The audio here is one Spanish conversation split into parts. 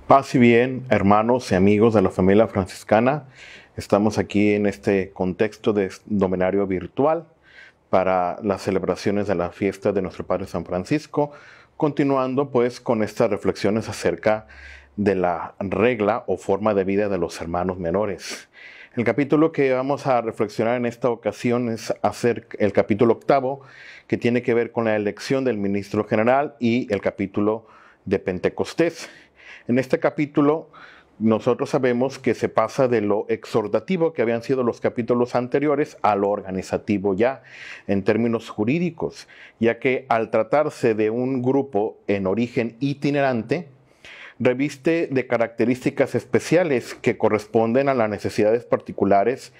Paz y bien, hermanos y amigos de la familia franciscana. Estamos aquí en este contexto de novenario virtual para las celebraciones de la fiesta de nuestro Padre San Francisco, continuando pues con estas reflexiones acerca de la regla o forma de vida de los hermanos menores. El capítulo que vamos a reflexionar en esta ocasión es el capítulo 8, que tiene que ver con la elección del ministro general, y el capítulo de Pentecostés. En este capítulo nosotros sabemos que se pasa de lo exhortativo, que habían sido los capítulos anteriores, a lo organizativo ya, en términos jurídicos, ya que al tratarse de un grupo en origen itinerante, reviste de características especiales que corresponden a las necesidades particulares,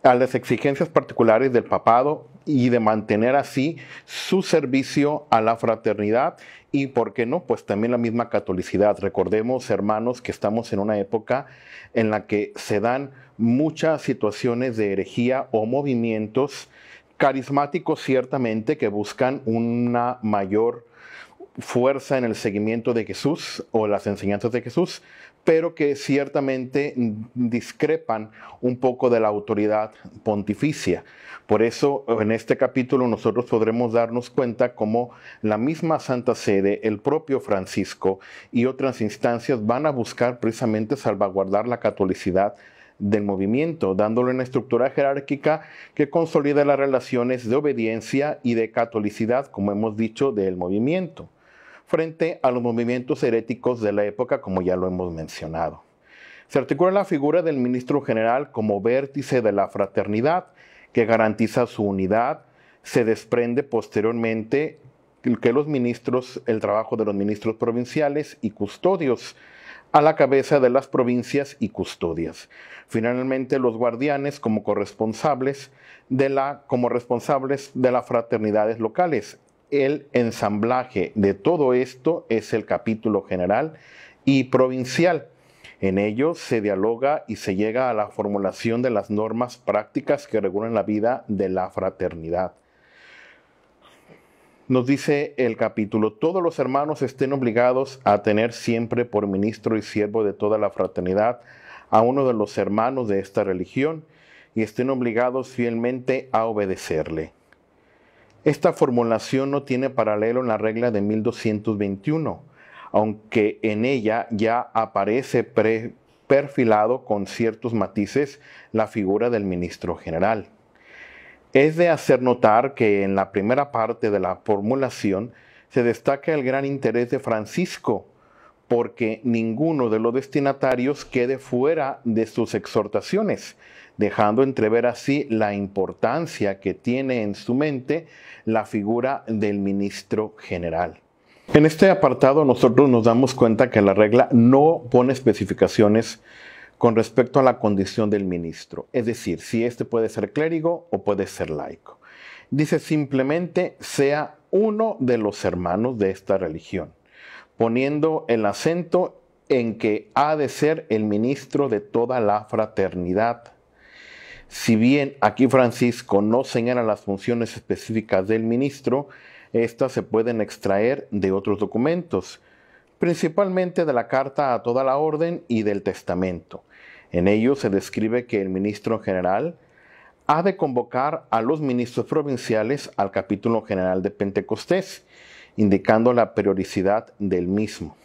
a las exigencias particulares del papado, y de mantener así su servicio a la fraternidad y, ¿por qué no?, pues también la misma catolicidad. Recordemos, hermanos, que estamos en una época en la que se dan muchas situaciones de herejía o movimientos carismáticos, ciertamente, que buscan una mayor fuerza en el seguimiento de Jesús o las enseñanzas de Jesús, pero que ciertamente discrepan un poco de la autoridad pontificia. Por eso, en este capítulo nosotros podremos darnos cuenta cómo la misma Santa Sede, el propio Francisco y otras instancias van a buscar precisamente salvaguardar la catolicidad del movimiento, dándole una estructura jerárquica que consolida las relaciones de obediencia y de catolicidad, como hemos dicho, del movimiento, frente a los movimientos heréticos de la época, como ya lo hemos mencionado. Se articula la figura del ministro general como vértice de la fraternidad, que garantiza su unidad. Se desprende posteriormente que los ministros, el trabajo de los ministros provinciales y custodios, a la cabeza de las provincias y custodias. Finalmente, los guardianes como responsables de las fraternidades locales. El ensamblaje de todo esto es el capítulo general y provincial. En ello se dialoga y se llega a la formulación de las normas prácticas que regulan la vida de la fraternidad. Nos dice el capítulo: todos los hermanos estén obligados a tener siempre por ministro y siervo de toda la fraternidad a uno de los hermanos de esta religión, y estén obligados fielmente a obedecerle. Esta formulación no tiene paralelo en la regla de 1221, aunque en ella ya aparece perfilado con ciertos matices la figura del ministro general. Es de hacer notar que en la primera parte de la formulación se destaca el gran interés de Francisco, porque ninguno de los destinatarios quede fuera de sus exhortaciones, dejando entrever así la importancia que tiene en su mente la figura del ministro general. En este apartado nosotros nos damos cuenta que la regla no pone especificaciones con respecto a la condición del ministro, es decir, si éste puede ser clérigo o puede ser laico. Dice simplemente: sea uno de los hermanos de esta religión, poniendo el acento en que ha de ser el ministro de toda la fraternidad. Si bien aquí Francisco no señala las funciones específicas del ministro, estas se pueden extraer de otros documentos, principalmente de la Carta a toda la Orden y del Testamento. En ello se describe que el ministro general ha de convocar a los ministros provinciales al capítulo general de Pentecostés, indicando la periodicidad del mismo.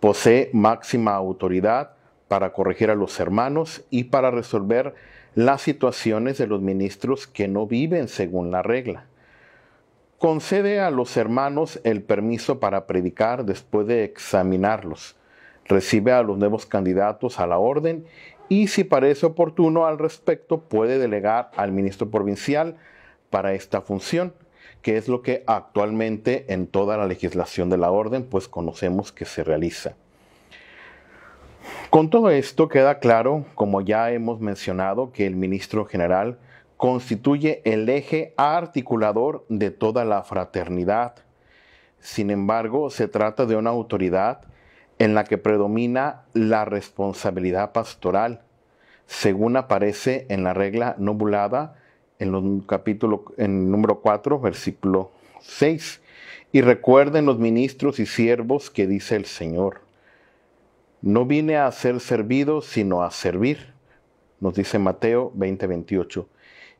Posee máxima autoridad para corregir a los hermanos y para resolver las situaciones de los ministros que no viven según la regla. Concede a los hermanos el permiso para predicar después de examinarlos. Recibe a los nuevos candidatos a la orden y, si parece oportuno al respecto, puede delegar al ministro provincial para esta función, que es lo que actualmente en toda la legislación de la orden pues conocemos que se realiza. Con todo esto queda claro, como ya hemos mencionado, que el ministro general constituye el eje articulador de toda la fraternidad. Sin embargo, se trata de una autoridad en la que predomina la responsabilidad pastoral, según aparece en la regla novulada en el número 4, versículo 6. Y recuerden los ministros y siervos que dice el Señor: No vine a ser servido, sino a servir, nos dice Mateo 20:28,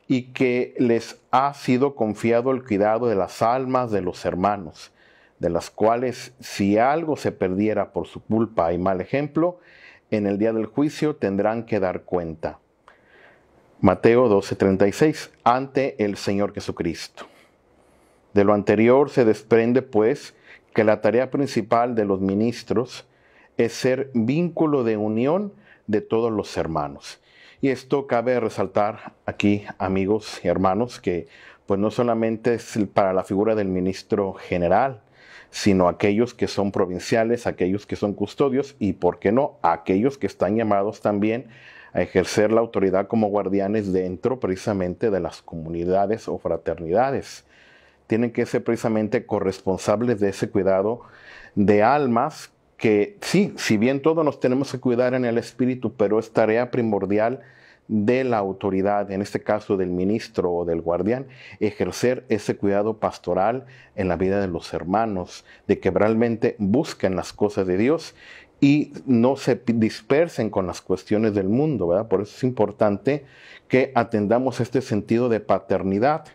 y que les ha sido confiado el cuidado de las almas de los hermanos, de las cuales si algo se perdiera por su culpa y mal ejemplo, en el día del juicio tendrán que dar cuenta. Mateo 12:36, ante el Señor Jesucristo. De lo anterior se desprende, pues, que la tarea principal de los ministros es ser vínculo de unión de todos los hermanos. Y esto cabe resaltar aquí, amigos y hermanos, que pues no solamente es para la figura del ministro general, sino aquellos que son provinciales, aquellos que son custodios y, ¿por qué no?, aquellos que están llamados también a ejercer la autoridad como guardianes dentro precisamente de las comunidades o fraternidades. Tienen que ser precisamente corresponsables de ese cuidado de almas que sí, si bien todos nos tenemos que cuidar en el espíritu, pero es tarea primordial de la autoridad, en este caso del ministro o del guardián, ejercer ese cuidado pastoral en la vida de los hermanos, de que realmente busquen las cosas de Dios y no se dispersen con las cuestiones del mundo, ¿verdad? Por eso es importante que atendamos este sentido de paternidad,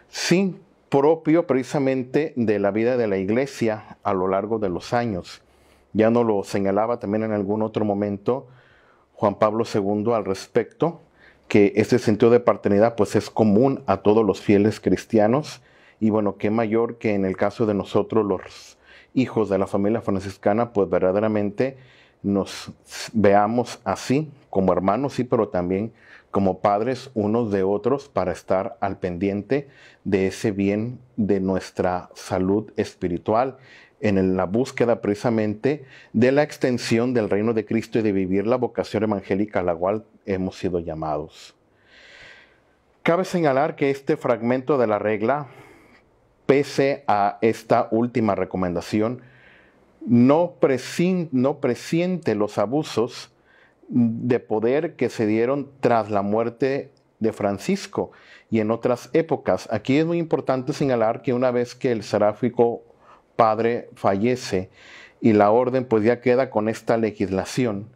sí, propio precisamente de la vida de la iglesia a lo largo de los años. Ya nos lo señalaba también en algún otro momento Juan Pablo II al respecto, que este sentido de paternidad pues es común a todos los fieles cristianos, y bueno, qué mayor que en el caso de nosotros los hijos de la familia franciscana, pues verdaderamente nos veamos así, como hermanos, sí, pero también como padres unos de otros para estar al pendiente de ese bien de nuestra salud espiritual, en la búsqueda precisamente de la extensión del reino de Cristo y de vivir la vocación evangélica a la cual hemos sido llamados. Cabe señalar que este fragmento de la regla, pese a esta última recomendación, no presiente los abusos de poder que se dieron tras la muerte de Francisco y en otras épocas. Aquí es muy importante señalar que una vez que el seráfico padre fallece y la orden pues ya queda con esta legislación,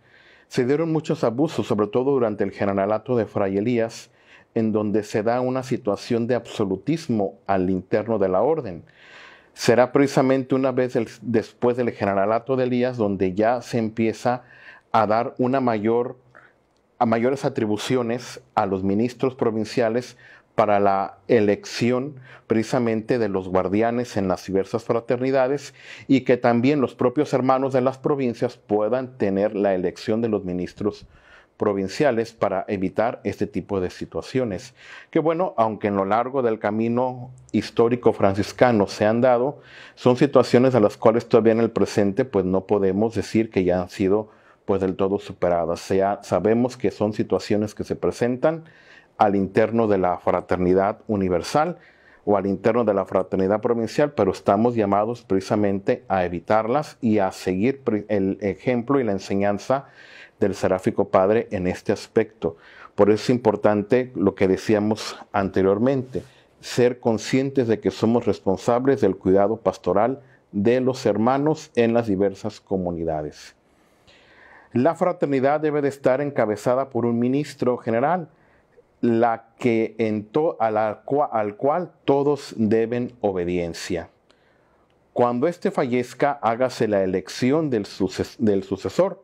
se dieron muchos abusos, sobre todo durante el generalato de Fray Elías, en donde se da una situación de absolutismo al interno de la orden. Será precisamente una vez después del generalato de Elías donde ya se empieza a dar mayores atribuciones a los ministros provinciales para la elección precisamente de los guardianes en las diversas fraternidades y que también los propios hermanos de las provincias puedan tener la elección de los ministros provinciales para evitar este tipo de situaciones. Que bueno, aunque en lo largo del camino histórico franciscano se han dado, son situaciones a las cuales todavía en el presente pues no podemos decir que ya han sido pues del todo superadas. Sabemos que son situaciones que se presentan al interno de la fraternidad universal o al interno de la fraternidad provincial, pero estamos llamados precisamente a evitarlas y a seguir el ejemplo y la enseñanza del seráfico padre en este aspecto. Por eso es importante lo que decíamos anteriormente, ser conscientes de que somos responsables del cuidado pastoral de los hermanos en las diversas comunidades. La fraternidad debe de estar encabezada por un ministro general, al cual todos deben obediencia. Cuando éste fallezca, hágase la elección del sucesor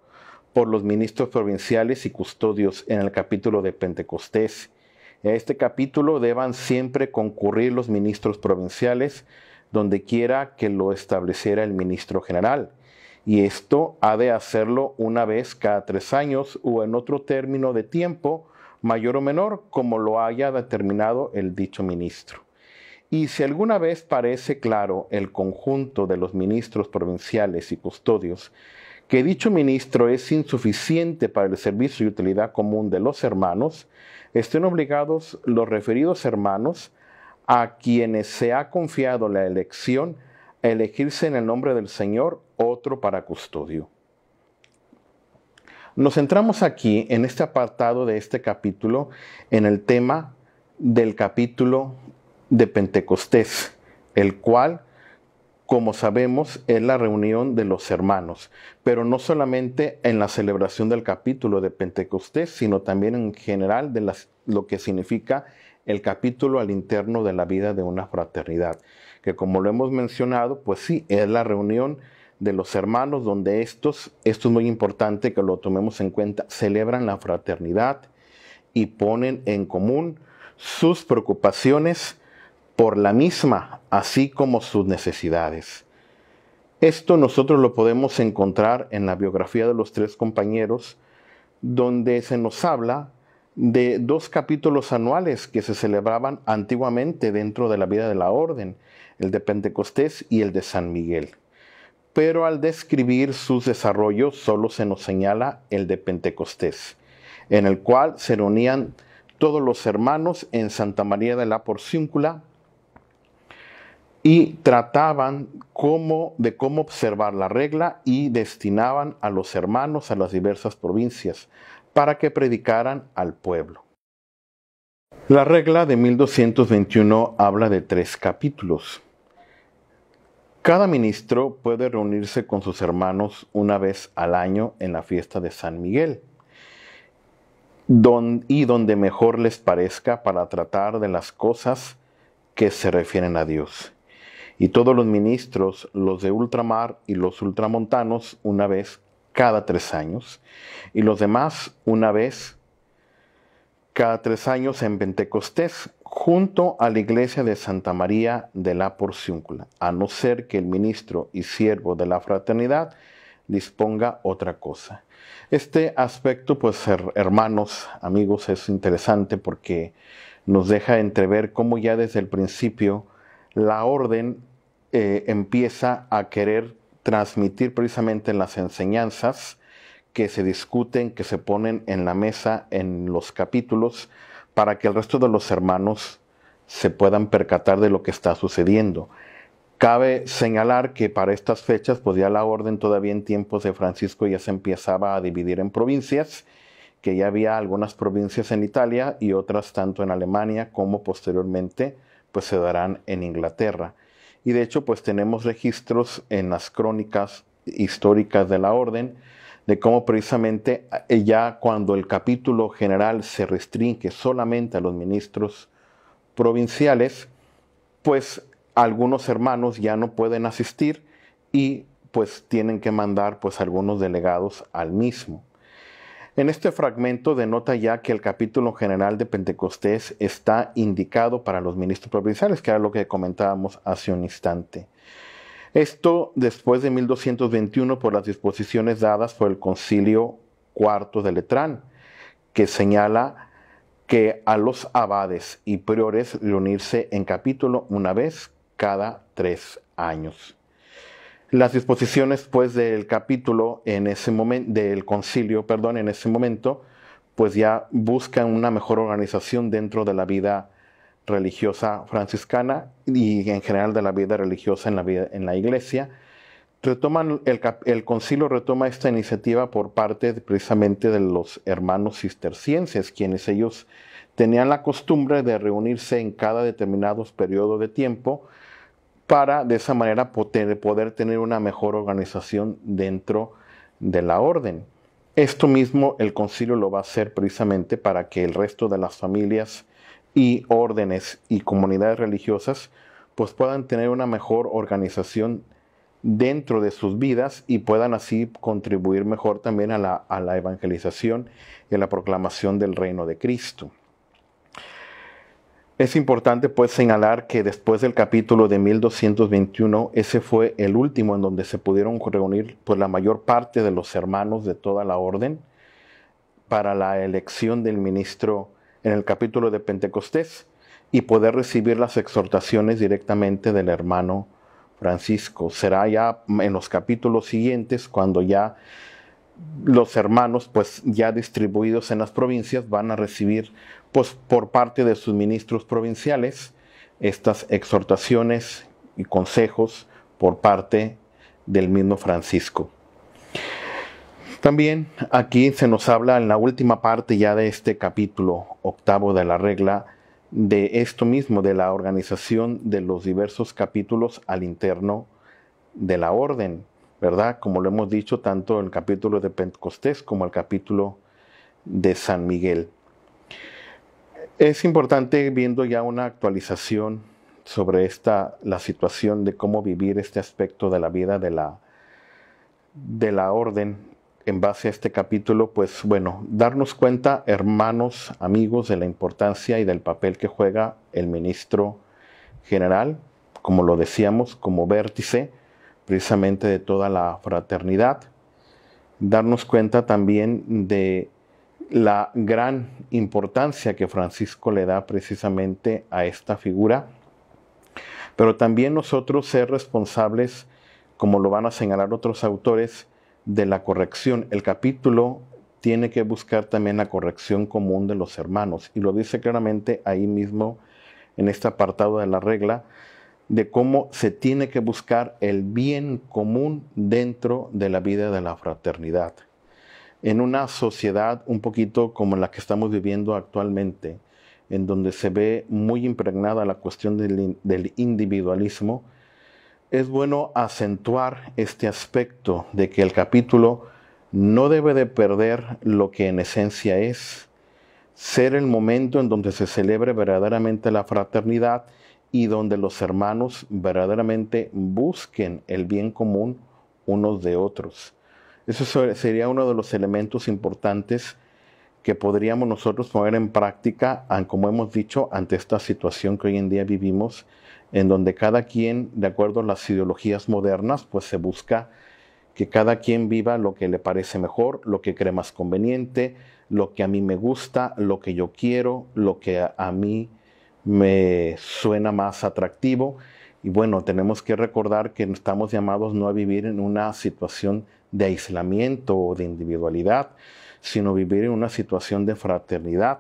por los ministros provinciales y custodios en el capítulo de Pentecostés. A este capítulo deban siempre concurrir los ministros provinciales, donde quiera que lo estableciera el ministro general. Y esto ha de hacerlo una vez cada 3 años o en otro término de tiempo, mayor o menor, como lo haya determinado el dicho ministro. Y si alguna vez parece claro el conjunto de los ministros provinciales y custodios que dicho ministro es insuficiente para el servicio y utilidad común de los hermanos, estén obligados los referidos hermanos a quienes se ha confiado la elección a elegirse en el nombre del Señor otro para custodio. Nos centramos aquí en este apartado de este capítulo en el tema del capítulo de Pentecostés, el cual como sabemos, es la reunión de los hermanos, pero no solamente en la celebración del capítulo de Pentecostés, sino también en general de lo que significa el capítulo al interno de la vida de una fraternidad, que como lo hemos mencionado, pues sí, es la reunión de los hermanos donde esto es muy importante que lo tomemos en cuenta, celebran la fraternidad y ponen en común sus preocupaciones por la misma, así como sus necesidades. Esto nosotros lo podemos encontrar en la biografía de los tres compañeros, donde se nos habla de 2 capítulos anuales que se celebraban antiguamente dentro de la vida de la orden, el de Pentecostés y el de San Miguel. Pero al describir sus desarrollos solo se nos señala el de Pentecostés, en el cual se reunían todos los hermanos en Santa María de la Porciúncula y trataban de cómo observar la regla y destinaban a los hermanos a las diversas provincias para que predicaran al pueblo. La regla de 1221 habla de 3 capítulos. Cada ministro puede reunirse con sus hermanos una vez al año en la fiesta de San Miguel, y donde mejor les parezca para tratar de las cosas que se refieren a Dios. Y todos los ministros, los de ultramar y los ultramontanos, una vez cada 3 años, y los demás una vez cada 3 años en Pentecostés, junto a la iglesia de Santa María de la Porciúncula, a no ser que el ministro y siervo de la fraternidad disponga otra cosa. Este aspecto, pues, hermanos, amigos, es interesante porque nos deja entrever cómo ya desde el principio la orden empieza a querer transmitir precisamente las enseñanzas que se discuten, que se ponen en la mesa en los capítulos, para que el resto de los hermanos se puedan percatar de lo que está sucediendo. Cabe señalar que para estas fechas, pues ya la orden todavía en tiempos de Francisco ya se empezaba a dividir en provincias, que ya había algunas provincias en Italia y otras tanto en Alemania como posteriormente pues se darán en Inglaterra. Y de hecho pues tenemos registros en las crónicas históricas de la orden de cómo precisamente ya cuando el capítulo general se restringe solamente a los ministros provinciales, pues algunos hermanos ya no pueden asistir y pues tienen que mandar pues algunos delegados al mismo. En este fragmento denota ya que el capítulo general de Pentecostés está indicado para los ministros provinciales, que era lo que comentábamos hace un instante. Esto después de 1221 por las disposiciones dadas por el Concilio IV de Letrán, que señala que a los abades y priores reunirse en capítulo una vez cada 3 años. Las disposiciones pues del capítulo en ese momento, del concilio, en ese momento, pues ya buscan una mejor organización dentro de la vida religiosa franciscana y en general de la vida religiosa en la iglesia. El concilio retoma esta iniciativa por parte precisamente de los hermanos cistercienses, quienes ellos tenían la costumbre de reunirse en cada determinado periodo de tiempo para de esa manera poder tener una mejor organización dentro de la orden. Esto mismo el concilio lo va a hacer precisamente para que el resto de las familias y órdenes y comunidades religiosas pues puedan tener una mejor organización dentro de sus vidas y puedan así contribuir mejor también a la evangelización y a la proclamación del reino de Cristo. Es importante pues señalar que después del capítulo de 1221, ese fue el último en donde se pudieron reunir pues la mayor parte de los hermanos de toda la orden para la elección del ministro en el capítulo de Pentecostés y poder recibir las exhortaciones directamente del hermano Francisco. Será ya en los capítulos siguientes cuando ya los hermanos, pues ya distribuidos en las provincias, van a recibir pues por parte de sus ministros provinciales estas exhortaciones y consejos por parte del mismo Francisco. También aquí se nos habla en la última parte ya de este capítulo 8 de la regla de esto mismo, de la organización de los diversos capítulos al interno de la orden, ¿verdad? Como lo hemos dicho, tanto el capítulo de Pentecostés como el capítulo de San Miguel. Es importante, viendo ya una actualización sobre la situación de cómo vivir este aspecto de la vida de la orden en base a este capítulo, pues bueno, darnos cuenta, hermanos, amigos, de la importancia y del papel que juega el ministro general, como lo decíamos, como vértice precisamente de toda la fraternidad. Darnos cuenta también de la gran importancia que Francisco le da precisamente a esta figura, pero también nosotros ser responsables, como lo van a señalar otros autores, de la corrección. El capítulo tiene que buscar también la corrección común de los hermanos, y lo dice claramente ahí mismo en este apartado de la regla, de cómo se tiene que buscar el bien común dentro de la vida de la fraternidad. En una sociedad un poquito como la que estamos viviendo actualmente, en donde se ve muy impregnada la cuestión del individualismo, es bueno acentuar este aspecto de que el capítulo no debe de perder lo que en esencia es, ser el momento en donde se celebre verdaderamente la fraternidad y donde los hermanos verdaderamente busquen el bien común unos de otros. Eso sería uno de los elementos importantes que podríamos nosotros poner en práctica, como hemos dicho, ante esta situación que hoy en día vivimos, en donde cada quien, de acuerdo a las ideologías modernas, pues se busca que cada quien viva lo que le parece mejor, lo que cree más conveniente, lo que a mí me gusta, lo que yo quiero, lo que a mí me suena más atractivo. Y bueno, tenemos que recordar que estamos llamados no a vivir en una situación de aislamiento o de individualidad, sino vivir en una situación de fraternidad,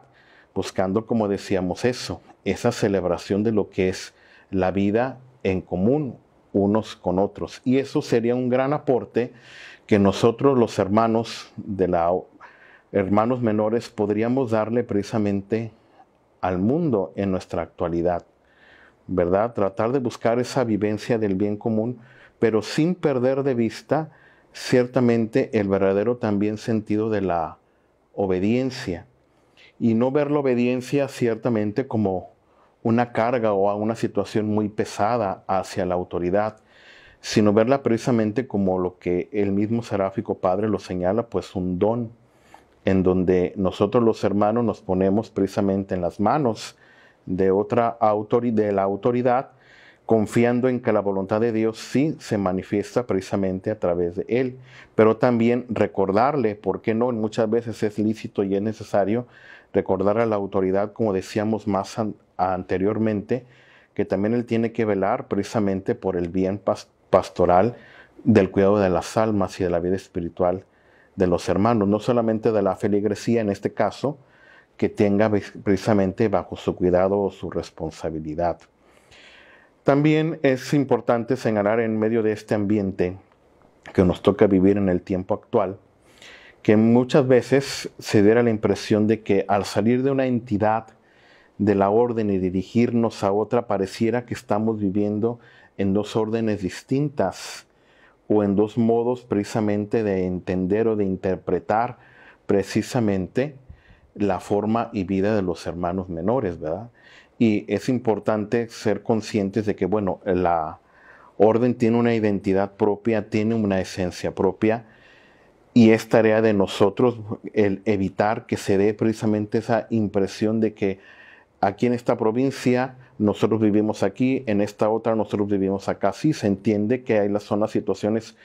buscando, como decíamos, esa celebración de lo que es la vida en común unos con otros. Y eso sería un gran aporte que nosotros, los hermanos hermanos menores, podríamos darle precisamente al mundo en nuestra actualidad, ¿verdad? Tratar de buscar esa vivencia del bien común, pero sin perder de vista ciertamente el verdadero también sentido de la obediencia, y no ver la obediencia ciertamente como una carga o a una situación muy pesada hacia la autoridad, sino verla precisamente como lo que el mismo Seráfico Padre lo señala, pues un don, en donde nosotros los hermanos nos ponemos precisamente en las manos de la autoridad, confiando en que la voluntad de Dios sí se manifiesta precisamente a través de él, pero también recordarle, ¿por qué no? Muchas veces es lícito y es necesario recordar a la autoridad, como decíamos más anteriormente, que también él tiene que velar precisamente por el bien pastoral del cuidado de las almas y de la vida espiritual de los hermanos, no solamente de la feligresía en este caso, que tenga precisamente bajo su cuidado o su responsabilidad. También es importante señalar en medio de este ambiente que nos toca vivir en el tiempo actual, que muchas veces se diera la impresión de que al salir de una entidad de la orden y dirigirnos a otra, pareciera que estamos viviendo en dos órdenes distintas o en dos modos precisamente de entender o de interpretar precisamente la forma y vida de los hermanos menores, ¿verdad? Y es importante ser conscientes de que, bueno, la orden tiene una identidad propia, tiene una esencia propia, y es tarea de nosotros el evitar que se dé precisamente esa impresión de que aquí en esta provincia nosotros vivimos aquí, en esta otra nosotros vivimos acá. Sí, se entiende que son las situaciones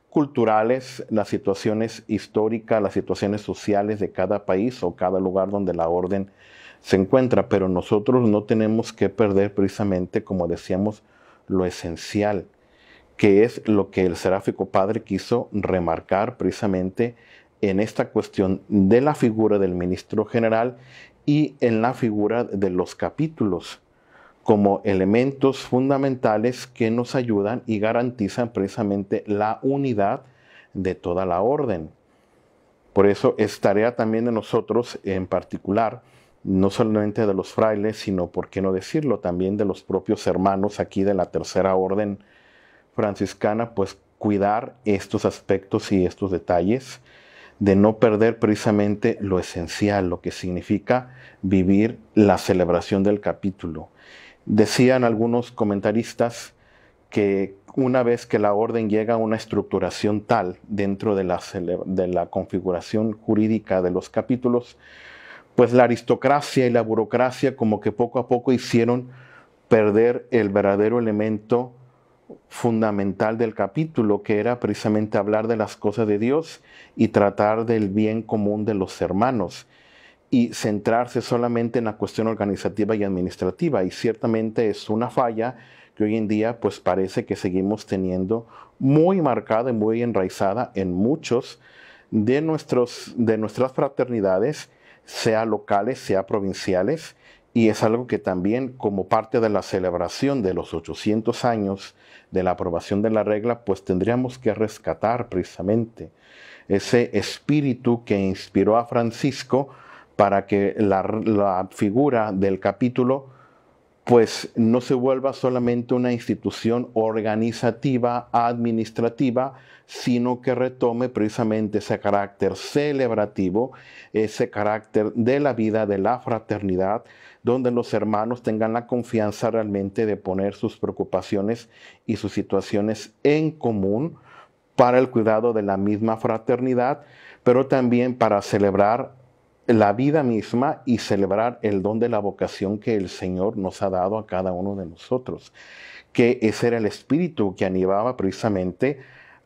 culturales, las situaciones históricas, las situaciones sociales de cada país o cada lugar donde la orden se encuentra, pero nosotros no tenemos que perder precisamente, como decíamos, lo esencial, que es lo que el Seráfico Padre quiso remarcar precisamente en esta cuestión de la figura del ministro general y en la figura de los capítulos, como elementos fundamentales que nos ayudan y garantizan precisamente la unidad de toda la orden. Por eso es tarea también de nosotros en particular, no solamente de los frailes, sino, por qué no decirlo, también de los propios hermanos aquí de la Tercera Orden franciscana, pues cuidar estos aspectos y estos detalles, de no perder precisamente lo esencial, lo que significa vivir la celebración del capítulo. Decían algunos comentaristas que una vez que la orden llega a una estructuración tal dentro de la configuración jurídica de los capítulos, pues la aristocracia y la burocracia como que poco a poco hicieron perder el verdadero elemento fundamental del capítulo, que era precisamente hablar de las cosas de Dios y tratar del bien común de los hermanos, y centrarse solamente en la cuestión organizativa y administrativa. Y ciertamente es una falla que hoy en día pues parece que seguimos teniendo muy marcada y muy enraizada en muchos de nuestras fraternidades, sea locales, sea provinciales, y es algo que también, como parte de la celebración de los 800 años de la aprobación de la regla, pues tendríamos que rescatar precisamente ese espíritu que inspiró a Francisco para que la figura del capítulo pues no se vuelva solamente una institución organizativa, administrativa, sino que retome precisamente ese carácter celebrativo, ese carácter de la vida, de la fraternidad, donde los hermanos tengan la confianza realmente de poner sus preocupaciones y sus situaciones en común para el cuidado de la misma fraternidad, pero también para celebrar la vida misma y celebrar el don de la vocación que el Señor nos ha dado a cada uno de nosotros, que ese era el espíritu que animaba precisamente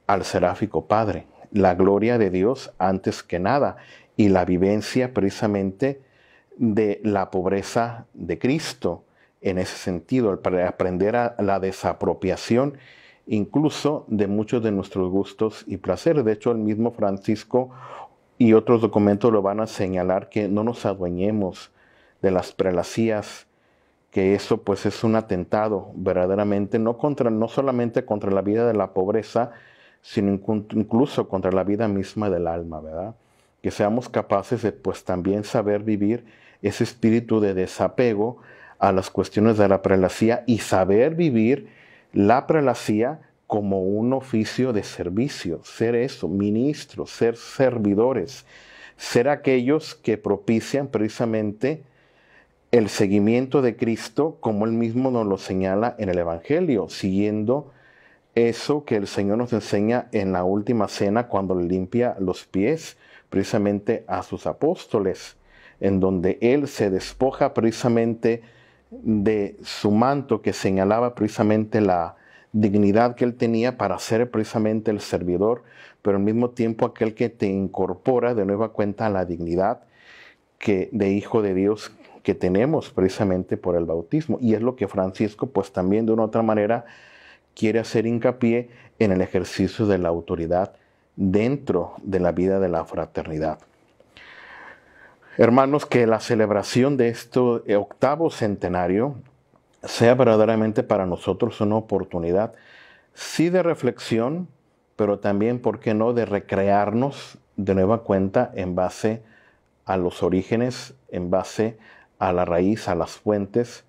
al seráfico Padre, la gloria de Dios antes que nada, y la vivencia precisamente de la pobreza de Cristo en ese sentido, para aprender a la desapropiación incluso de muchos de nuestros gustos y placeres. De hecho, el mismo Francisco y otros documentos lo van a señalar, que no nos adueñemos de las prelacías, que eso pues es un atentado verdaderamente, no solamente contra la vida de la pobreza, sino incluso contra la vida misma del alma, ¿verdad? Que seamos capaces de pues también saber vivir ese espíritu de desapego a las cuestiones de la prelacía y saber vivir la prelacía como un oficio de servicio, ser eso, ministros, ser servidores, ser aquellos que propician precisamente el seguimiento de Cristo, como Él mismo nos lo señala en el Evangelio, siguiendo eso que el Señor nos enseña en la última cena, cuando le limpia los pies precisamente a sus apóstoles, en donde Él se despoja precisamente de su manto, que señalaba precisamente la dignidad que Él tenía para ser precisamente el servidor, pero al mismo tiempo aquel que te incorpora de nueva cuenta a la dignidad de hijo de Dios que tenemos precisamente por el bautismo. Y es lo que Francisco pues también de una u otra manera quiere hacer hincapié en el ejercicio de la autoridad dentro de la vida de la fraternidad. Hermanos, que la celebración de este 8º centenario sea verdaderamente para nosotros una oportunidad, sí de reflexión, pero también, ¿por qué no?, de recrearnos de nueva cuenta en base a los orígenes, en base a la raíz, a las fuentes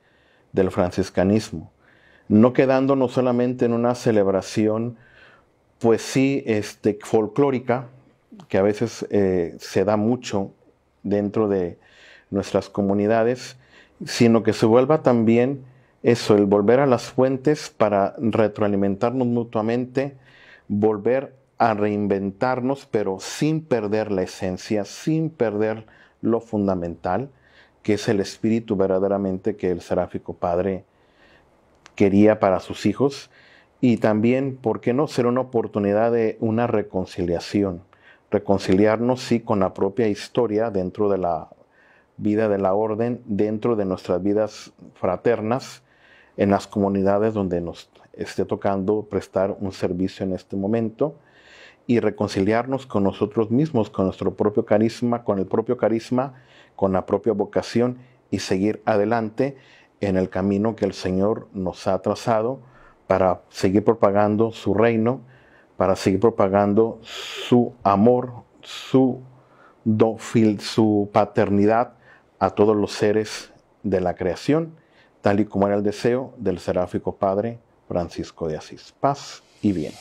del franciscanismo. No quedándonos solamente en una celebración, pues sí, folclórica, que a veces se da mucho dentro de nuestras comunidades, sino que se vuelva también eso, el volver a las fuentes para retroalimentarnos mutuamente, volver a reinventarnos, pero sin perder la esencia, sin perder lo fundamental, que es el espíritu verdaderamente que el seráfico Padre quería para sus hijos. Y también, ¿por qué no ser una oportunidad de una reconciliación? Reconciliarnos, sí, con la propia historia dentro de la vida de la orden, dentro de nuestras vidas fraternas, en las comunidades donde nos esté tocando prestar un servicio en este momento, y reconciliarnos con nosotros mismos, con nuestro propio carisma, con el propio carisma, con la propia vocación, y seguir adelante en el camino que el Señor nos ha trazado para seguir propagando su reino, para seguir propagando su amor, su paternidad a todos los seres de la creación, tal y como era el deseo del seráfico Padre Francisco de Asís. Paz. y bien.